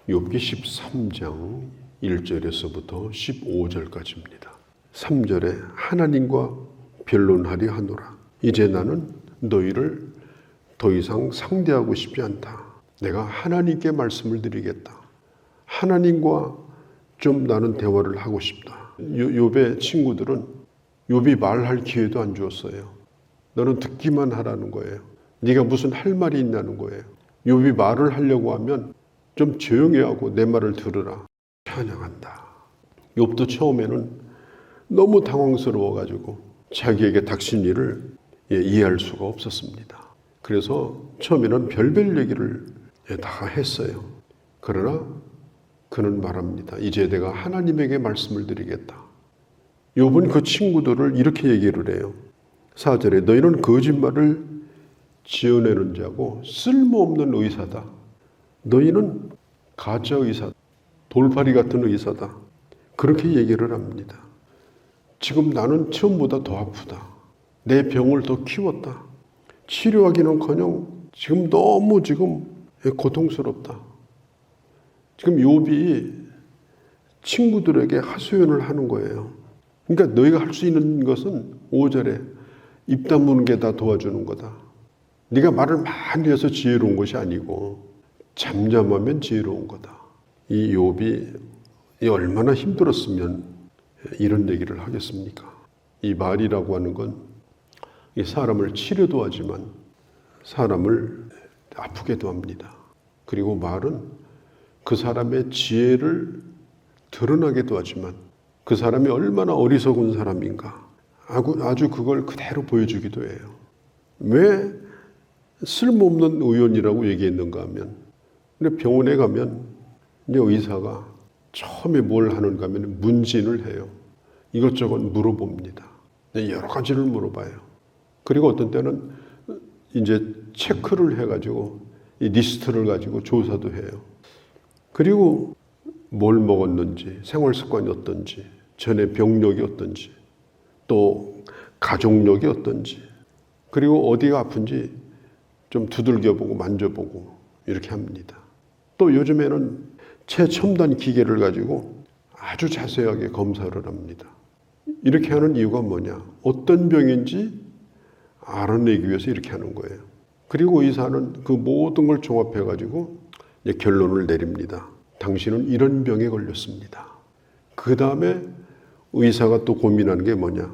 욥기 13장 1절에서부터 15절까지입니다. 3절에 하나님과 변론하리 하노라. 이제 나는 너희를 더 이상 상대하고 싶지 않다. 내가 하나님께 말씀을 드리겠다. 하나님과 좀 나는 대화를 하고 싶다. 욥의 친구들은 욥이 말할 기회도 안 주었어요. 너는 듣기만 하라는 거예요. 네가 무슨 할 말이 있냐는 거예요. 욥이 말을 하려고 하면 좀 조용히 하고 내 말을 들으라. 찬양한다. 욥도 처음에는 너무 당황스러워가지고 자기에게 닥친 일을 이해할 수가 없었습니다. 그래서 처음에는 별별 얘기를 다 했어요. 그러나 그는 말합니다. 이제 내가 하나님에게 말씀을 드리겠다. 욥은 그 친구들을 이렇게 얘기를 해요. 4절에 너희는 거짓말을 지어내는 자고 쓸모없는 의사다. 너희는 가짜 의사, 돌팔이 같은 의사다. 그렇게 얘기를 합니다. 지금 나는 처음보다 더 아프다. 내 병을 더 키웠다. 치료하기는커녕 지금 너무 고통스럽다. 지금 욥이 친구들에게 하소연을 하는 거예요. 그러니까 너희가 할 수 있는 것은 5절에 입 다무는 게 다 도와주는 거다. 네가 말을 많이 해서 지혜로운 것이 아니고 잠잠하면 지혜로운 거다. 이 욥이 얼마나 힘들었으면 이런 얘기를 하겠습니까? 이 말이라고 하는 건 사람을 치료도 하지만 사람을 아프게도 합니다. 그리고 말은 그 사람의 지혜를 드러나게도 하지만 그 사람이 얼마나 어리석은 사람인가 아주 그걸 그대로 보여주기도 해요. 왜 쓸모없는 의원이라고 얘기했는가 하면, 근데 병원에 가면 이제 의사가 처음에 뭘 하는가 하면 문진을 해요. 이것저것 물어봅니다. 여러 가지를 물어봐요. 그리고 어떤 때는 이제 체크를 해가지고 이 리스트를 가지고 조사도 해요. 그리고 뭘 먹었는지, 생활 습관이 어떤지, 전에 병력이 어떤지, 또 가족력이 어떤지, 그리고 어디가 아픈지 좀 두들겨보고 만져보고 이렇게 합니다. 또 요즘에는 최첨단 기계를 가지고 아주 자세하게 검사를 합니다. 이렇게 하는 이유가 뭐냐? 어떤 병인지 알아내기 위해서 이렇게 하는 거예요. 그리고 의사는 그 모든 걸 종합해가지고 결론을 내립니다. 당신은 이런 병에 걸렸습니다. 그 다음에 의사가 또 고민하는 게 뭐냐?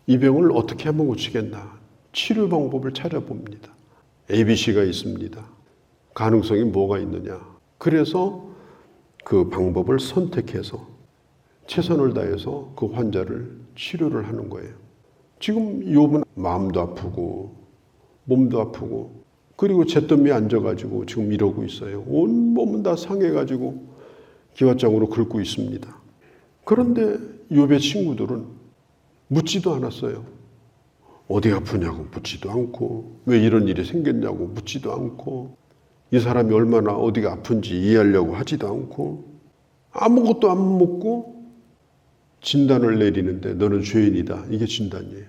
이 병을 어떻게 하면 고치겠나? 치료 방법을 찾아봅니다. ABC가 있습니다. 가능성이 뭐가 있느냐? 그래서 그 방법을 선택해서 최선을 다해서 그 환자를 치료를 하는 거예요. 지금 욥은 마음도 아프고 몸도 아프고 그리고 잿더미에 앉아가지고 지금 이러고 있어요. 온 몸은 다 상해가지고 기왓장으로 긁고 있습니다. 그런데 욥의 친구들은 묻지도 않았어요. 어디 아프냐고 묻지도 않고 왜 이런 일이 생겼냐고 묻지도 않고 이 사람이 얼마나 어디가 아픈지 이해하려고 하지도 않고 아무것도 안 묻고 진단을 내리는데 너는 죄인이다. 이게 진단이에요.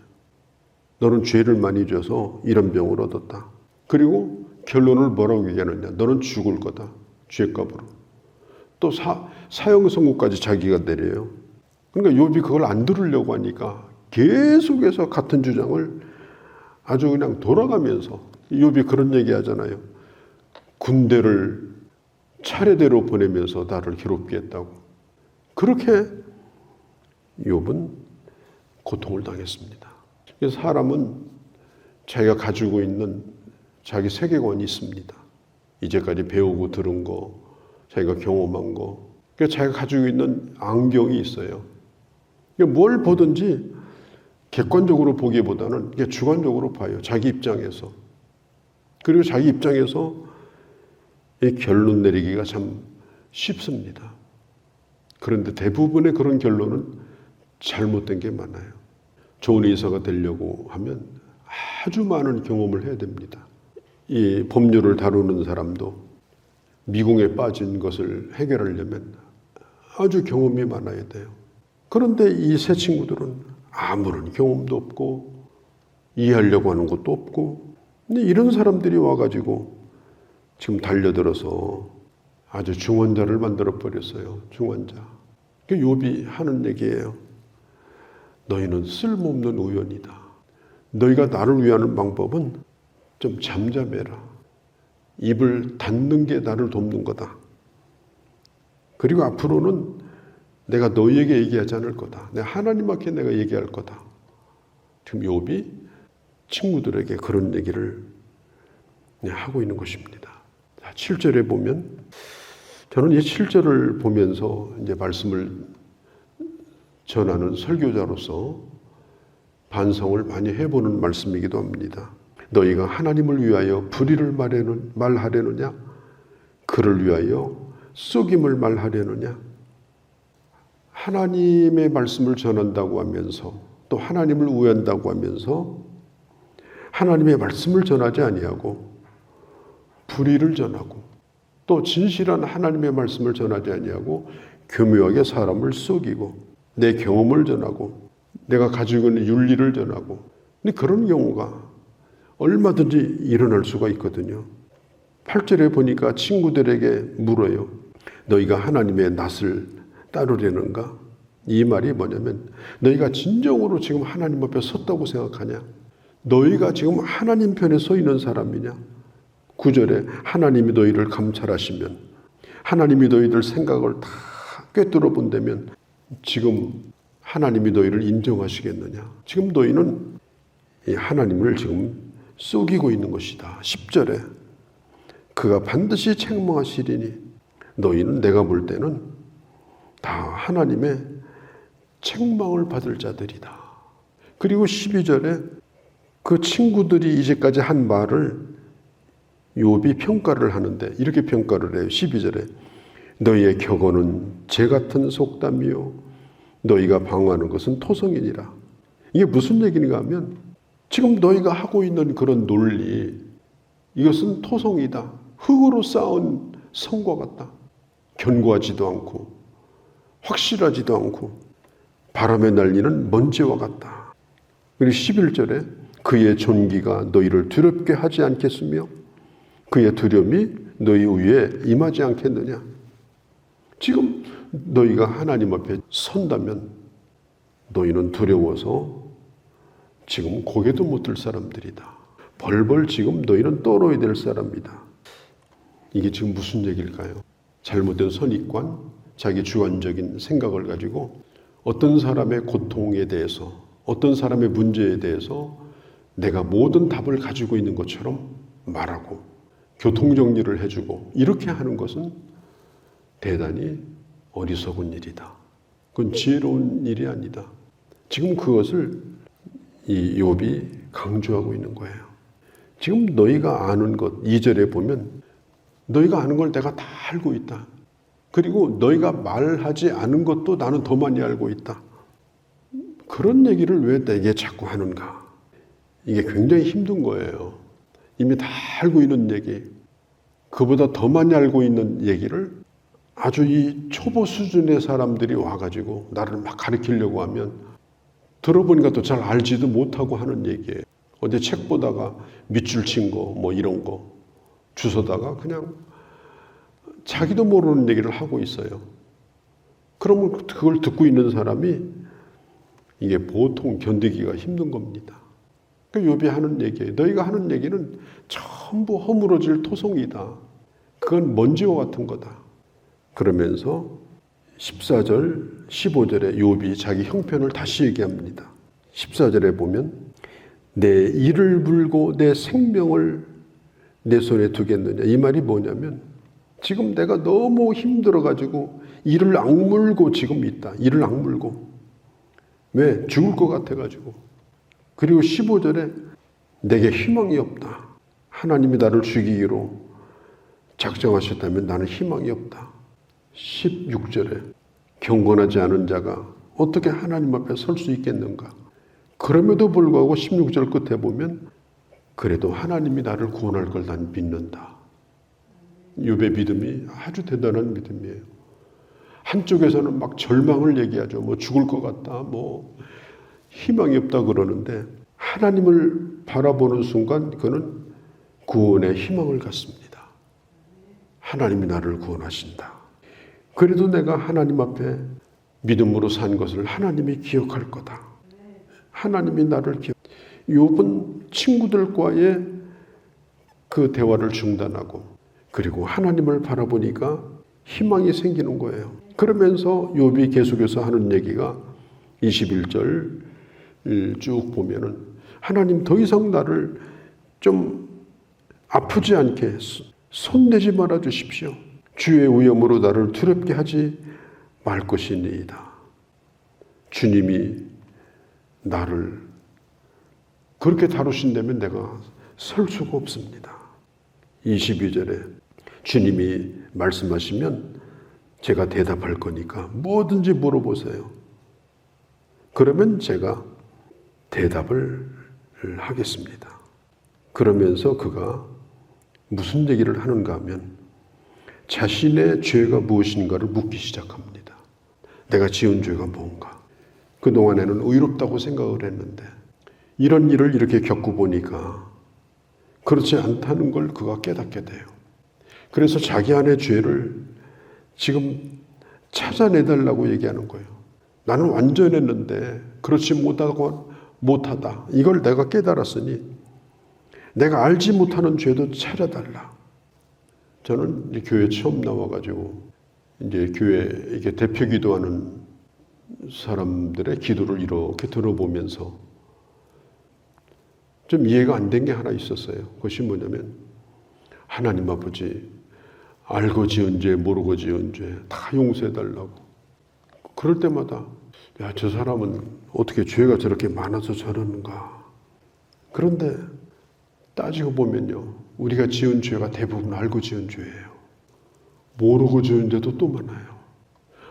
너는 죄를 많이 져서 이런 병을 얻었다. 그리고 결론을 뭐라고 얘기하느냐. 너는 죽을 거다. 죄값으로. 또 사형 선고까지 자기가 내려요. 그러니까 욥이 그걸 안 들으려고 하니까 계속해서 같은 주장을 아주 그냥 돌아가면서 욥이 그런 얘기 하잖아요. 군대를 차례대로 보내면서 나를 괴롭게 했다고. 그렇게 욥은 고통을 당했습니다. 사람은 자기가 가지고 있는 자기 세계관이 있습니다. 이제까지 배우고 들은 거, 자기가 경험한 거, 자기가 가지고 있는 안경이 있어요. 뭘 보든지 객관적으로 보기보다는 주관적으로 봐요. 자기 입장에서. 그리고 자기 입장에서 결론 내리기가 참 쉽습니다. 그런데 대부분의 그런 결론은 잘못된 게 많아요. 좋은 의사가 되려고 하면 아주 많은 경험을 해야 됩니다. 이 법률을 다루는 사람도 미궁에 빠진 것을 해결하려면 아주 경험이 많아야 돼요. 그런데 이 세 친구들은 아무런 경험도 없고 이해하려고 하는 것도 없고 근데 이런 사람들이 와가지고 지금 달려들어서 아주 중환자를 만들어 버렸어요. 중환자. 그 욥이 하는 얘기예요. 너희는 쓸모없는 우연이다. 너희가 나를 위하는 방법은 좀 잠잠해라. 입을 닫는 게 나를 돕는 거다. 그리고 앞으로는 내가 너희에게 얘기하지 않을 거다. 내가 하나님께 내가 얘기할 거다. 지금 욥이 친구들에게 그런 얘기를 하고 있는 것입니다. 7절에 보면 저는 이 7절을 보면서 이제 말씀을 전하는 설교자로서 반성을 많이 해보는 말씀이기도 합니다. 너희가 하나님을 위하여 불의를 말하려느냐? 그를 위하여 속임을 말하려느냐? 하나님의 말씀을 전한다고 하면서 또 하나님을 우애한다고 하면서 하나님의 말씀을 전하지 아니하고 불의를 전하고 또 진실한 하나님의 말씀을 전하지 아니하고 교묘하게 사람을 속이고 내 경험을 전하고 내가 가지고 있는 윤리를 전하고 근데 그런 경우가 얼마든지 일어날 수가 있거든요. 8절에 보니까 친구들에게 물어요. 너희가 하나님의 낯을 따르려는가? 이 말이 뭐냐면 너희가 진정으로 지금 하나님 앞에 섰다고 생각하냐? 너희가 지금 하나님 편에 서 있는 사람이냐? 9절에 하나님이 너희를 감찰하시면 하나님이 너희들 생각을 다 꿰뚫어 본다면 지금 하나님이 너희를 인정하시겠느냐? 지금 너희는 이 하나님을 지금 속이고 있는 것이다. 10절에 그가 반드시 책망하시리니 너희는 내가 볼 때는 다 하나님의 책망을 받을 자들이다. 그리고 12절에 그 친구들이 이제까지 한 말을 욥이 평가를 하는데 이렇게 평가를 해요. 12절에 너희의 격언은 재 같은 속담이요 너희가 방어하는 것은 토성이니라. 이게 무슨 얘기인가 하면 지금 너희가 하고 있는 그런 논리 이것은 토성이다. 흙으로 쌓은 성과 같다. 견고하지도 않고 확실하지도 않고 바람에 날리는 먼지와 같다. 그리고 11절에 그의 존귀가 너희를 두렵게 하지 않겠으며 그의 두려움이 너희 위에 임하지 않겠느냐. 지금 너희가 하나님 앞에 선다면 너희는 두려워서 지금 고개도 못 들 사람들이다. 벌벌 지금 너희는 떨어야 될 사람이다. 이게 지금 무슨 얘기일까요? 잘못된 선입관, 자기 주관적인 생각을 가지고 어떤 사람의 고통에 대해서 어떤 사람의 문제에 대해서 내가 모든 답을 가지고 있는 것처럼 말하고 교통정리를 해주고 이렇게 하는 것은 대단히 어리석은 일이다. 그건 지혜로운 일이 아니다. 지금 그것을 이 욥이 강조하고 있는 거예요. 지금 너희가 아는 것 2절에 보면 너희가 아는 걸 내가 다 알고 있다. 그리고 너희가 말하지 않은 것도 나는 더 많이 알고 있다. 그런 얘기를 왜 내게 자꾸 하는가? 이게 굉장히 힘든 거예요. 이미 다 알고 있는 얘기, 그보다 더 많이 알고 있는 얘기를 아주 이 초보 수준의 사람들이 와가지고 나를 막 가르치려고 하면 들어보니까 또 잘 알지도 못하고 하는 얘기예요. 어디 책 보다가 밑줄 친 거, 뭐 이런 거 주워다가 그냥 자기도 모르는 얘기를 하고 있어요. 그러면 그걸 듣고 있는 사람이 이게 보통 견디기가 힘든 겁니다. 그 욥이 하는 얘기예요. 너희가 하는 얘기는 전부 허물어질 토성이다. 그건 먼지와 같은 거다. 그러면서 14절, 15절에 욥이 자기 형편을 다시 얘기합니다. 14절에 보면 내 이를 물고 내 생명을 내 손에 두겠느냐. 이 말이 뭐냐면 지금 내가 너무 힘들어가지고 이를 악물고 지금 있다. 이를 악물고. 왜? 죽을 것 같아가지고. 그리고 15절에 내게 희망이 없다. 하나님이 나를 죽이기로 작정하셨다면 나는 희망이 없다. 16절에 경건하지 않은 자가 어떻게 하나님 앞에 설 수 있겠는가. 그럼에도 불구하고 16절 끝에 보면 그래도 하나님이 나를 구원할 걸 난 믿는다. 욥의 믿음이 아주 대단한 믿음이에요. 한쪽에서는 막 절망을 얘기하죠. 뭐 죽을 것 같다. 뭐 희망이 없다 그러는데 하나님을 바라보는 순간 그는 구원의 희망을 갖습니다. 하나님이 나를 구원하신다. 그래도 내가 하나님 앞에 믿음으로 산 것을 하나님이 기억할 거다. 하나님이 나를 욥은 친구들과의 그 대화를 중단하고 그리고 하나님을 바라보니까 희망이 생기는 거예요. 그러면서 욥이 계속해서 하는 얘기가 21절 쭉 보면은 하나님 더 이상 나를 좀 아프지 않게 손대지 말아 주십시오. 주의 위엄으로 나를 두렵게 하지 말 것이니이다. 주님이 나를 그렇게 다루신다면 내가 설 수가 없습니다. 22절에 주님이 말씀하시면 제가 대답할 거니까 뭐든지 물어보세요. 그러면 제가 대답을 하겠습니다. 그러면서 그가 무슨 얘기를 하는가 하면 자신의 죄가 무엇인가를 묻기 시작합니다. 내가 지은 죄가 뭔가. 그동안에는 의롭다고 생각을 했는데 이런 일을 이렇게 겪어보니까 그렇지 않다는 걸 그가 깨닫게 돼요. 그래서 자기 안의 죄를 지금 찾아내달라고 얘기하는 거예요. 나는 완전했는데 그렇지 못하다. 이걸 내가 깨달았으니 내가 알지 못하는 죄도 찾아달라. 저는 교회 처음 나와가지고 이제 교회 이게 대표 기도하는 사람들의 기도를 이렇게 들어보면서 좀 이해가 안 된 게 하나 있었어요. 그것이 뭐냐면 하나님 아버지 알고 지은 죄 모르고 지은 죄 다 용서해달라고. 그럴 때마다 야, 저 사람은 어떻게 죄가 저렇게 많아서 저러는가. 그런데 따지고 보면요, 우리가 지은 죄가 대부분 알고 지은 죄예요. 모르고 지은 죄도 또 많아요.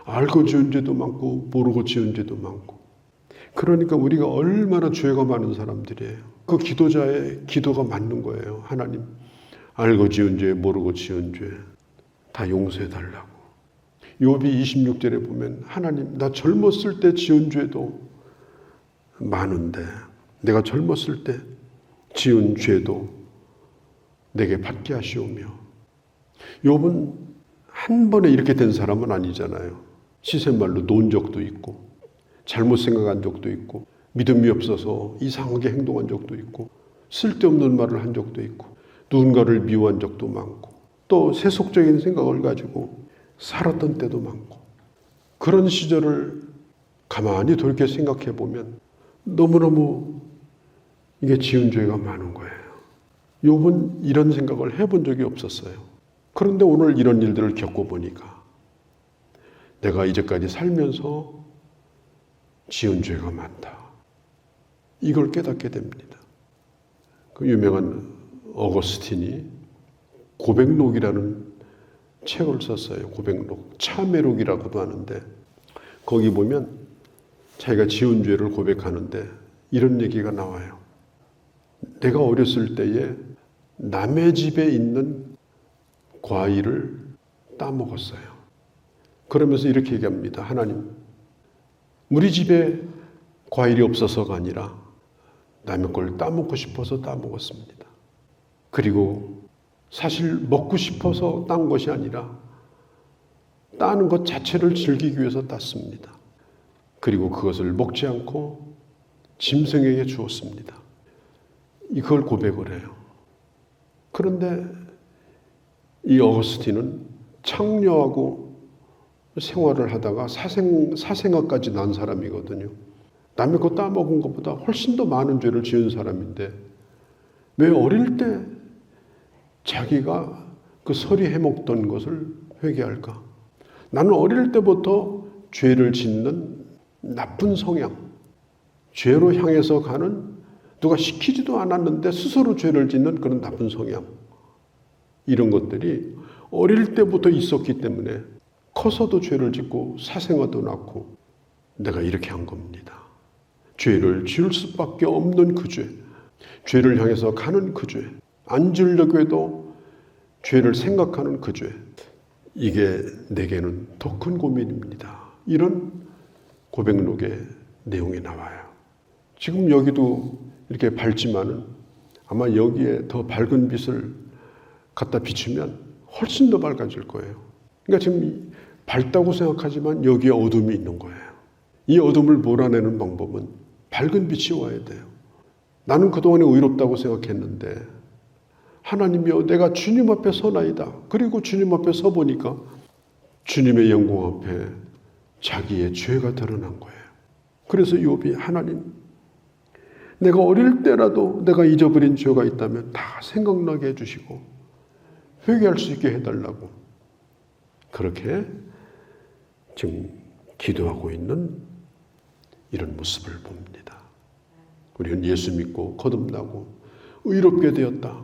알고 지은 죄도 많고 모르고 지은 죄도 많고. 그러니까 우리가 얼마나 죄가 많은 사람들이에요. 그 기도자의 기도가 맞는 거예요. 하나님 알고 지은 죄 모르고 지은 죄 다 용서해달라고. 욥이 26절에 보면 하나님 나 젊었을 때 지은 죄도 많은데 내가 젊었을 때 지은 죄도 내게 받게 하시오며. 욥은 한 번에 이렇게 된 사람은 아니잖아요. 시샘말로 논 적도 있고 잘못 생각한 적도 있고 믿음이 없어서 이상하게 행동한 적도 있고 쓸데없는 말을 한 적도 있고 누군가를 미워한 적도 많고 또 세속적인 생각을 가지고 살았던 때도 많고 그런 시절을 가만히 돌이켜 생각해 보면 너무너무 이게 지은 죄가 많은 거예요. 욥은 이런 생각을 해본 적이 없었어요. 그런데 오늘 이런 일들을 겪어보니까 내가 이제까지 살면서 지은 죄가 많다. 이걸 깨닫게 됩니다. 그 유명한 어거스틴이 고백록이라는 책을 썼어요. 고백록. 참회록이라고도 하는데 거기 보면 자기가 지은 죄를 고백하는데 이런 얘기가 나와요. 내가 어렸을 때에 남의 집에 있는 과일을 따먹었어요. 그러면서 이렇게 얘기합니다. 하나님, 우리 집에 과일이 없어서가 아니라 남의 걸 따먹고 싶어서 따먹었습니다. 그리고 사실 먹고 싶어서 딴 것이 아니라 따는 것 자체를 즐기기 위해서 땄습니다. 그리고 그것을 먹지 않고 짐승에게 주었습니다. 이걸 고백을 해요. 그런데 이 어거스틴은 창녀하고 생활을 하다가 사생아까지 난 사람이거든요. 남의 거 따먹은 것보다 훨씬 더 많은 죄를 지은 사람인데 왜 어릴 때 자기가 그 서리 해먹던 것을 회개할까? 나는 어릴 때부터 죄를 짓는 나쁜 성향, 죄로 향해서 가는 누가 시키지도 않았는데 스스로 죄를 짓는 그런 나쁜 성향, 이런 것들이 어릴 때부터 있었기 때문에 커서도 죄를 짓고 사생아도 낳고 내가 이렇게 한 겁니다. 죄를 지을 수밖에 없는 그 죄, 죄를 향해서 가는 그 죄, 안 지으려고 해도 죄를 생각하는 그 죄, 이게 내게는 더 큰 고민입니다. 이런 고백록의 내용이 나와요. 지금 여기도 이렇게 밝지만은 아마 여기에 더 밝은 빛을 갖다 비추면 훨씬 더 밝아질 거예요. 그러니까 지금 밝다고 생각하지만 여기에 어둠이 있는 거예요. 이 어둠을 몰아내는 방법은 밝은 빛이 와야 돼요. 나는 그동안에 의롭다고 생각했는데 하나님이여 내가 주님 앞에 서나이다. 그리고 주님 앞에 서보니까 주님의 영광 앞에 자기의 죄가 드러난 거예요. 그래서 욥이 하나님 내가 어릴 때라도 내가 잊어버린 죄가 있다면 다 생각나게 해주시고 회개할 수 있게 해달라고 그렇게 지금 기도하고 있는 이런 모습을 봅니다. 우리는 예수 믿고 거듭나고 의롭게 되었다.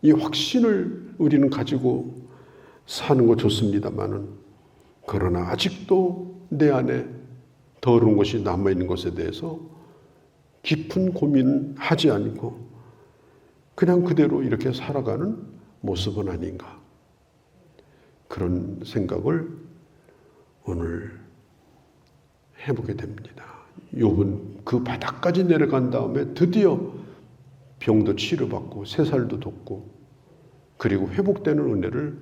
이 확신을 우리는 가지고 사는 거 좋습니다만은 그러나 아직도 내 안에 더러운 것이 남아있는 것에 대해서 깊은 고민하지 않고 그냥 그대로 이렇게 살아가는 모습은 아닌가. 그런 생각을 오늘 해보게 됩니다. 욥은 그 바닥까지 내려간 다음에 드디어 병도 치료받고 새살도 돋고 그리고 회복되는 은혜를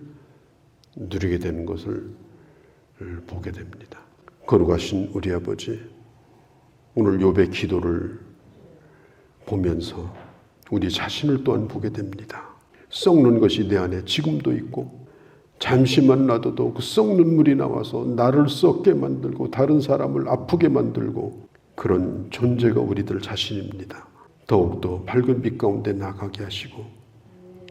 누리게 되는 것을 보게 됩니다. 거룩하신 우리 아버지, 오늘 욥의 기도를 보면서 우리 자신을 또한 보게 됩니다. 썩는 것이 내 안에 지금도 있고 잠시만 놔둬도 그 썩는 물이 나와서 나를 썩게 만들고 다른 사람을 아프게 만들고 그런 존재가 우리들 자신입니다. 더욱더 밝은 빛 가운데 나가게 하시고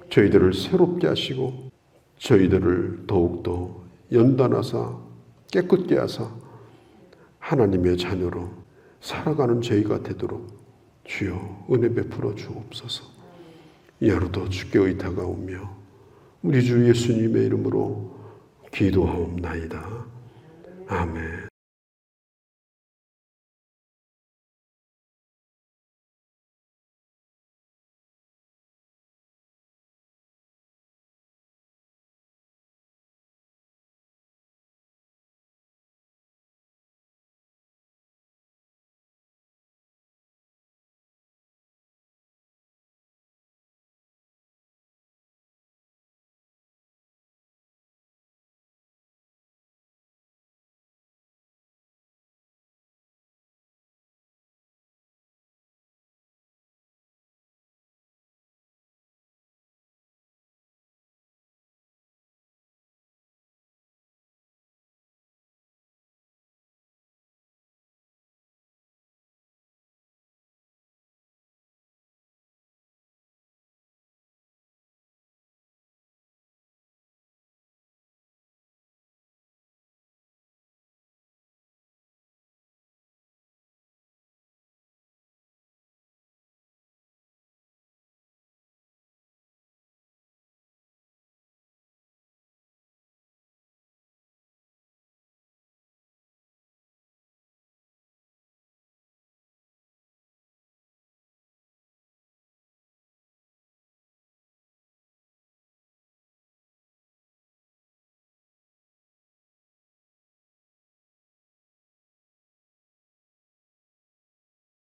저희들을 새롭게 하시고 저희들을 더욱더 연단하사 깨끗게 하사 하나님의 자녀로 살아가는 저희가 되도록 주여 은혜 베풀어 주옵소서. 이 하루도 주께 의탁하오며 우리 주 예수님의 이름으로 기도하옵나이다. 아멘.